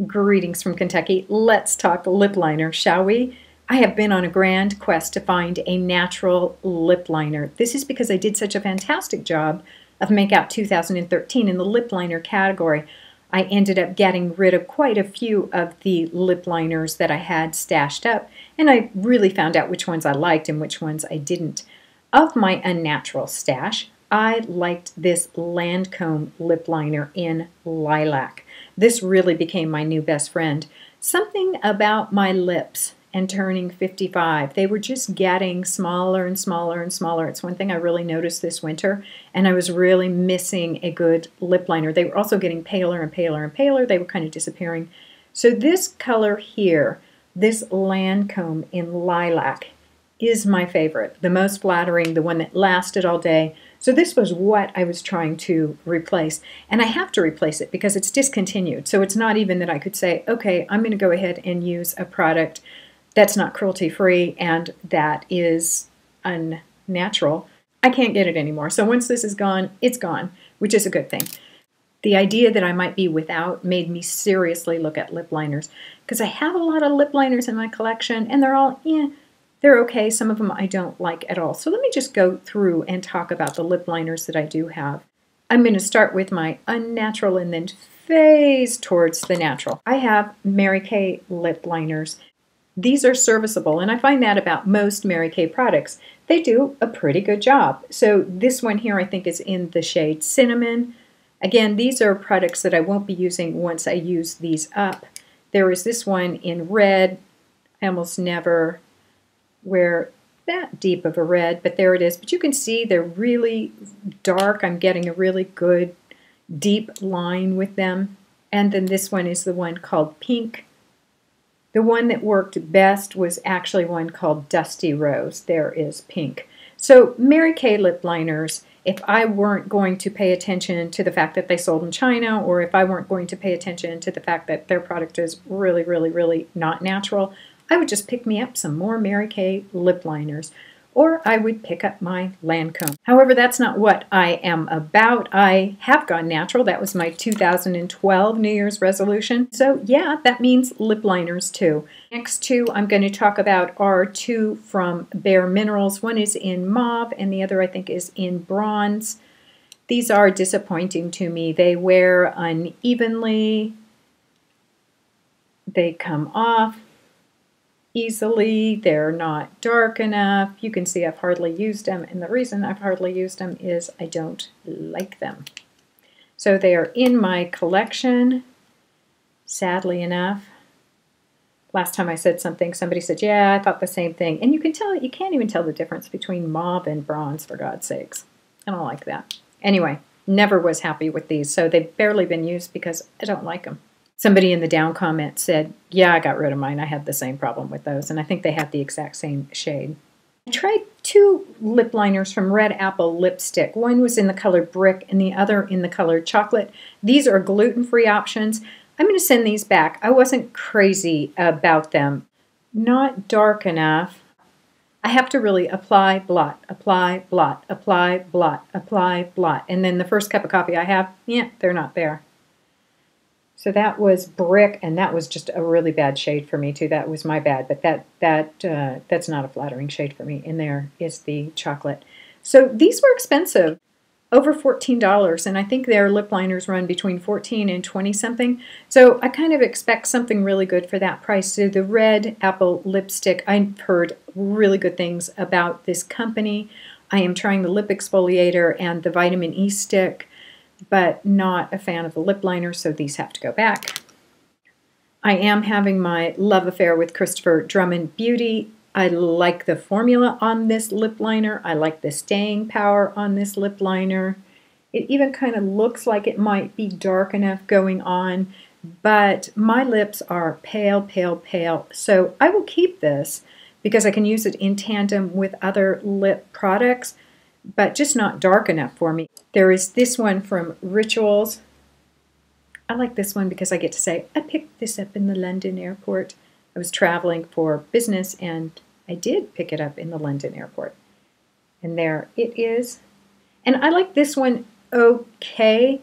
Greetings from Kentucky. Let's talk lip liner, shall we? I have been on a grand quest to find a natural lip liner. This is because I did such a fantastic job of Makeout 2013 in the lip liner category. I ended up getting rid of quite a few of the lip liners that I had stashed up, and I really found out which ones I liked and which ones I didn't. Of my unnatural stash, I liked this Lancome lip liner in lilac. This really became my new best friend. Something about my lips and turning 55. They were just getting smaller and smaller and smaller. It's one thing I really noticed this winter, and I was really missing a good lip liner. They were also getting paler and paler and paler. They were kind of disappearing. So this color here, this Lancome in lilac, is my favorite, the most flattering, the one that lasted all day. So this was what I was trying to replace. And I have to replace it because it's discontinued. So it's not even that I could say, okay, I'm going to go ahead and use a product that's not cruelty-free and that is unnatural. I can't get it anymore. So once this is gone, it's gone, which is a good thing. The idea that I might be without made me seriously look at lip liners because I have a lot of lip liners in my collection and they're all, they're okay. Some of them I don't like at all. So let me just go through and talk about the lip liners that I do have. I'm going to start with my unnatural and then phase towards the natural. I have Mary Kay lip liners. These are serviceable, and I find that about most Mary Kay products. They do a pretty good job. So this one here I think is in the shade Cinnamon. Again, these are products that I won't be using once I use these up. There is this one in red. I almost never wear that deep of a red, but there it is. But you can see they're really dark. I'm getting a really good deep line with them. And then this one is the one called Pink. The one that worked best was actually one called Dusty Rose. There is Pink. So Mary Kay lip liners, if I weren't going to pay attention to the fact that they sold in China, or if I weren't going to pay attention to the fact that their product is really, really, really not natural, I would just pick me up some more Mary Kay lip liners, or I would pick up my Lancome. However, that's not what I am about. I have gone natural. That was my 2012 New Year's resolution. So yeah, that means lip liners too. Next two I'm going to talk about are two from Bare Minerals. One is in mauve and the other I think is in bronze. These are disappointing to me. They wear unevenly. They come off easily. They're not dark enough. You can see I've hardly used them, and the reason I've hardly used them is I don't like them. So they are in my collection, sadly enough. Last time I said something, somebody said, yeah, I thought the same thing. And you can tell, you can't even tell the difference between mauve and bronze, for God's sakes. I don't like that. Anyway, never was happy with these, so they've barely been used because I don't like them. Somebody in the down comment said, yeah, I got rid of mine. I had the same problem with those, and I think they have the exact same shade. I tried two lip liners from Red Apple Lipstick. One was in the color Brick and the other in the color Chocolate. These are gluten-free options. I'm going to send these back. I wasn't crazy about them. Not dark enough. I have to really apply, blot, apply, blot, apply, blot, apply, blot. And then the first cup of coffee I have, yeah, they're not there. So that was Brick, and that was just a really bad shade for me too. That was my bad, but that's not a flattering shade for me. And there is the Chocolate. So these were expensive, over $14, and I think their lip liners run between $14 and $20 something. So I kind of expect something really good for that price. So the Red Apple Lipstick, I've heard really good things about this company. I am trying the lip exfoliator and the vitamin E stick, but not a fan of the lip liner, so these have to go back. I am having my love affair with Christopher Drummond Beauty. I like the formula on this lip liner. I like the staying power on this lip liner. It even kind of looks like it might be dark enough going on, but my lips are pale, pale, pale. So I will keep this because I can use it in tandem with other lip products, but just not dark enough for me. There is this one from Rituals. I like this one because I get to say, I picked this up in the London airport. I was traveling for business and I did pick it up in the London airport. And there it is. And I like this one okay.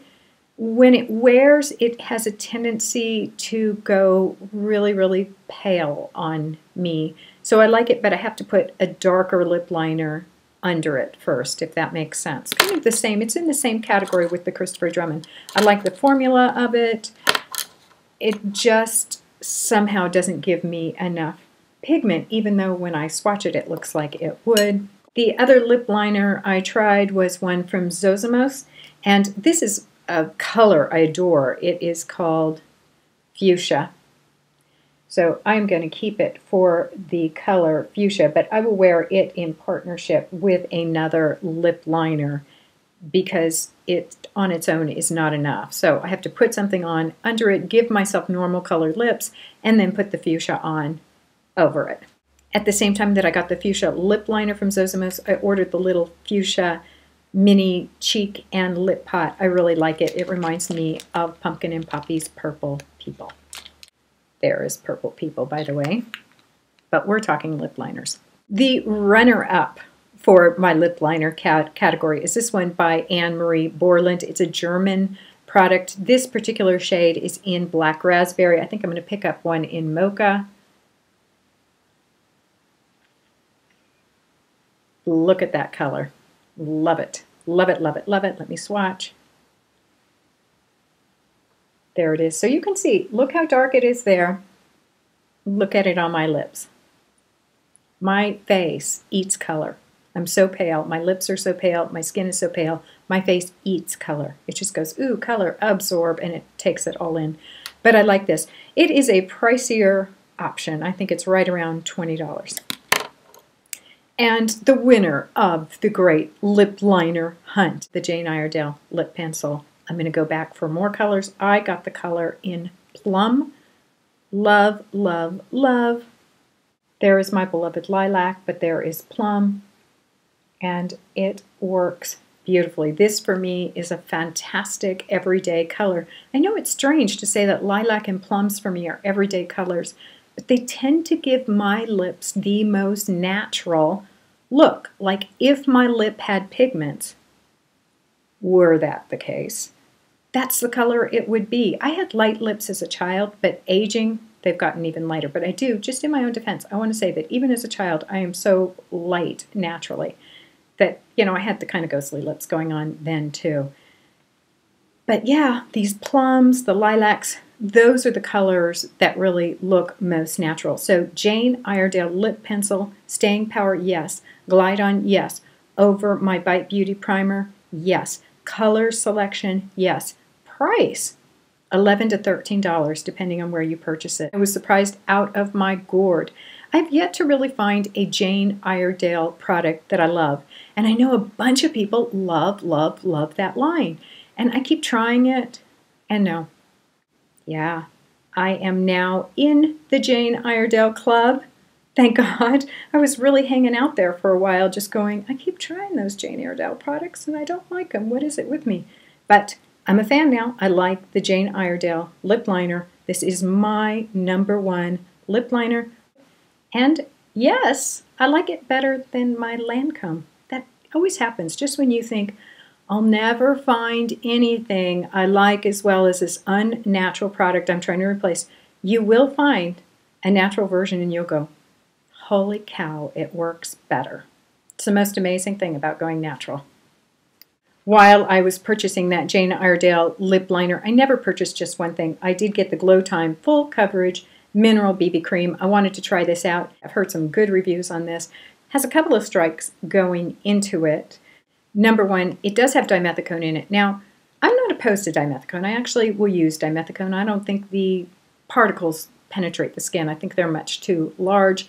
When it wears, it has a tendency to go really, really pale on me. So I like it, but I have to put a darker lip liner under it first, if that makes sense. Kind of the same. It's in the same category with the Christopher Drummond. I like the formula of it. It just somehow doesn't give me enough pigment, even though when I swatch it, it looks like it would. The other lip liner I tried was one from Zosamos, and this is a color I adore. It is called Fuchsia. So I'm going to keep it for the color Fuchsia, but I will wear it in partnership with another lip liner because it on its own is not enough. So I have to put something on under it, give myself normal colored lips, and then put the Fuchsia on over it. At the same time that I got the Fuchsia lip liner from Zosamos, I ordered the little Fuchsia mini cheek and lip pot. I really like it. It reminds me of Pumpkin and Poppy's Purple People. There is Purple People, by the way, but we're talking lip liners. The runner-up for my lip liner category is this one by Anne-Marie Borland. It's a German product. This particular shade is in Black Raspberry. I think I'm going to pick up one in Mocha. Look at that color. Love it. Love it, love it, love it. Let me swatch. There it is. So you can see, look how dark it is there. Look at it on my lips. My face eats color. I'm so pale. My lips are so pale. My skin is so pale. My face eats color. It just goes, ooh, color, absorb, and it takes it all in. But I like this. It is a pricier option. I think it's right around $20. And the winner of the great lip liner hunt, the Jane Iredale lip pencil. I'm going to go back for more colors. I got the color in Plum. Love, love, love. There is my beloved Lilac, but there is Plum. And it works beautifully. This, for me, is a fantastic everyday color. I know it's strange to say that Lilac and Plums for me are everyday colors, but they tend to give my lips the most natural look. Like if my lip had pigments, were that the case, that's the color it would be. I had light lips as a child, but aging, they've gotten even lighter. But I do, just in my own defense, I want to say that even as a child, I am so light naturally that, you know, I had the kind of ghostly lips going on then too. But yeah, these plums, the lilacs, those are the colors that really look most natural. So Jane Iredale lip pencil, staying power, yes. Glide on, yes. Over my Bite Beauty primer, yes. Color selection, yes. Price, $11 to $13, depending on where you purchase it. I was surprised out of my gourd. I've yet to really find a Jane Iredale product that I love. And I know a bunch of people love, love, love that line. And I keep trying it, and no. Yeah, I am now in the Jane Iredale Club. Thank God. I was really hanging out there for a while just going, I keep trying those Jane Iredale products and I don't like them. What is it with me? But I'm a fan now. I like the Jane Iredale lip liner. This is my #1 lip liner. And yes, I like it better than my Lancome. That always happens just when you think, I'll never find anything I like as well as this unnatural product I'm trying to replace. You will find a natural version and you'll go, holy cow, it works better. It's the most amazing thing about going natural. While I was purchasing that Jane Iredale lip liner, I never purchased just one thing. I did get the Glow Time Full Coverage Mineral BB Cream. I wanted to try this out. I've heard some good reviews on this. Has a couple of strikes going into it. #1, it does have dimethicone in it. Now, I'm not opposed to dimethicone. I actually will use dimethicone. I don't think the particles penetrate the skin. I think they're much too large.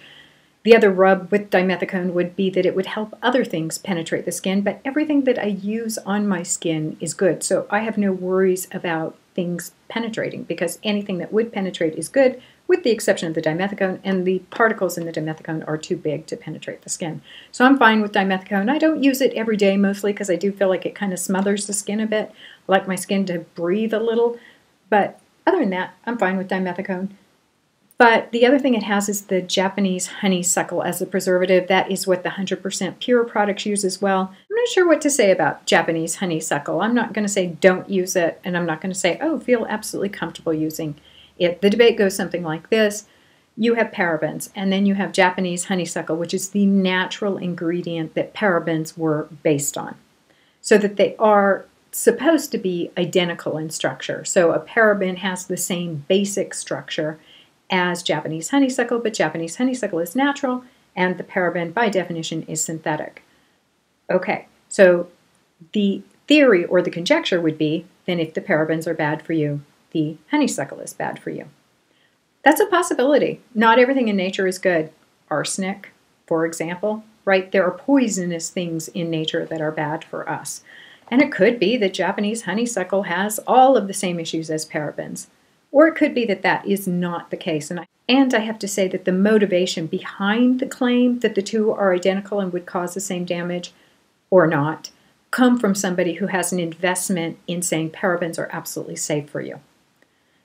The other rub with dimethicone would be that it would help other things penetrate the skin, but everything that I use on my skin is good. So I have no worries about things penetrating because anything that would penetrate is good, with the exception of the dimethicone, and the particles in the dimethicone are too big to penetrate the skin. So I'm fine with dimethicone. I don't use it every day mostly because I do feel like it kind of smothers the skin a bit. I like my skin to breathe a little, but other than that, I'm fine with dimethicone. But the other thing it has is the Japanese honeysuckle as a preservative. That is what the 100% pure products use as well. I'm not sure what to say about Japanese honeysuckle. I'm not going to say don't use it, and I'm not going to say, oh, feel absolutely comfortable using it. The debate goes something like this. You have parabens, and then you have Japanese honeysuckle, which is the natural ingredient that parabens were based on, so that they are supposed to be identical in structure. So a paraben has the same basic structure as Japanese honeysuckle, but Japanese honeysuckle is natural, and the paraben, by definition, is synthetic. Okay, so the theory or the conjecture would be, then if the parabens are bad for you, the honeysuckle is bad for you. That's a possibility. Not everything in nature is good. Arsenic, for example, right? There are poisonous things in nature that are bad for us. And it could be that Japanese honeysuckle has all of the same issues as parabens. Or it could be that that is not the case. And I have to say that the motivation behind the claim that the two are identical and would cause the same damage or not come from somebody who has an investment in saying parabens are absolutely safe for you.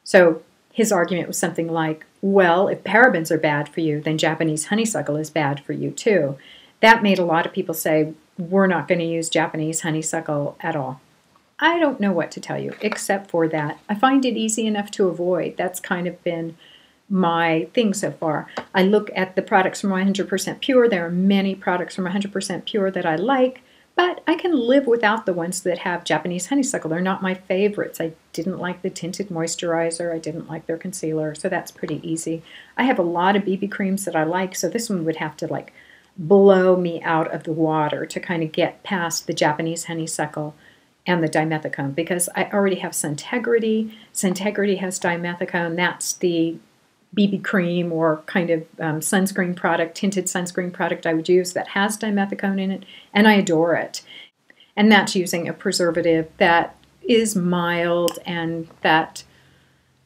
So his argument was something like, well, if parabens are bad for you, then Japanese honeysuckle is bad for you too. That made a lot of people say, we're not going to use Japanese honeysuckle at all. I don't know what to tell you, except for that I find it easy enough to avoid. That's kind of been my thing so far. I look at the products from 100% pure. There are many products from 100% pure that I like, but I can live without the ones that have Japanese honeysuckle. They're not my favorites. I didn't like the tinted moisturizer. I didn't like their concealer, so that's pretty easy. I have a lot of BB creams that I like, so this one would have to like blow me out of the water to kind of get past the Japanese honeysuckle and the dimethicone, because I already have Suntegrity. Suntegrity has dimethicone. That's the BB cream or kind of sunscreen product, tinted sunscreen product I would use that has dimethicone in it, and I adore it. And that's using a preservative that is mild and that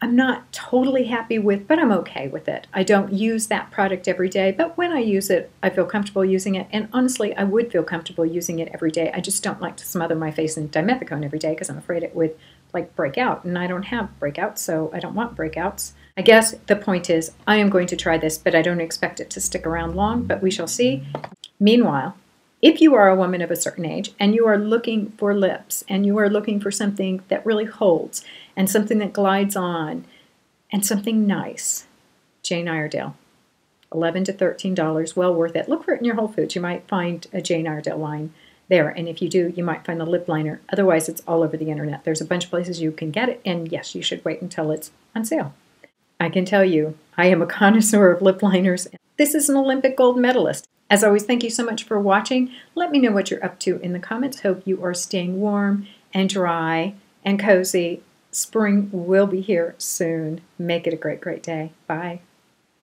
I'm not totally happy with, but I'm okay with it. I don't use that product every day, but when I use it, I feel comfortable using it. And honestly, I would feel comfortable using it every day. I just don't like to smother my face in dimethicone every day because I'm afraid it would like break out. And I don't have breakouts, so I don't want breakouts. I guess the point is I am going to try this, but I don't expect it to stick around long, but we shall see. Meanwhile, if you are a woman of a certain age and you are looking for lips and you are looking for something that really holds and something that glides on and something nice, Jane Iredale, $11 to $13, well worth it. Look for it in your Whole Foods. You might find a Jane Iredale line there, and if you do, you might find the lip liner. Otherwise, it's all over the internet. There's a bunch of places you can get it, and yes, you should wait until it's on sale. I can tell you, I am a connoisseur of lip liners. This is an Olympic gold medalist. As always, thank you so much for watching. Let me know what you're up to in the comments. Hope you are staying warm and dry and cozy. Spring will be here soon. Make it a great, great day. Bye.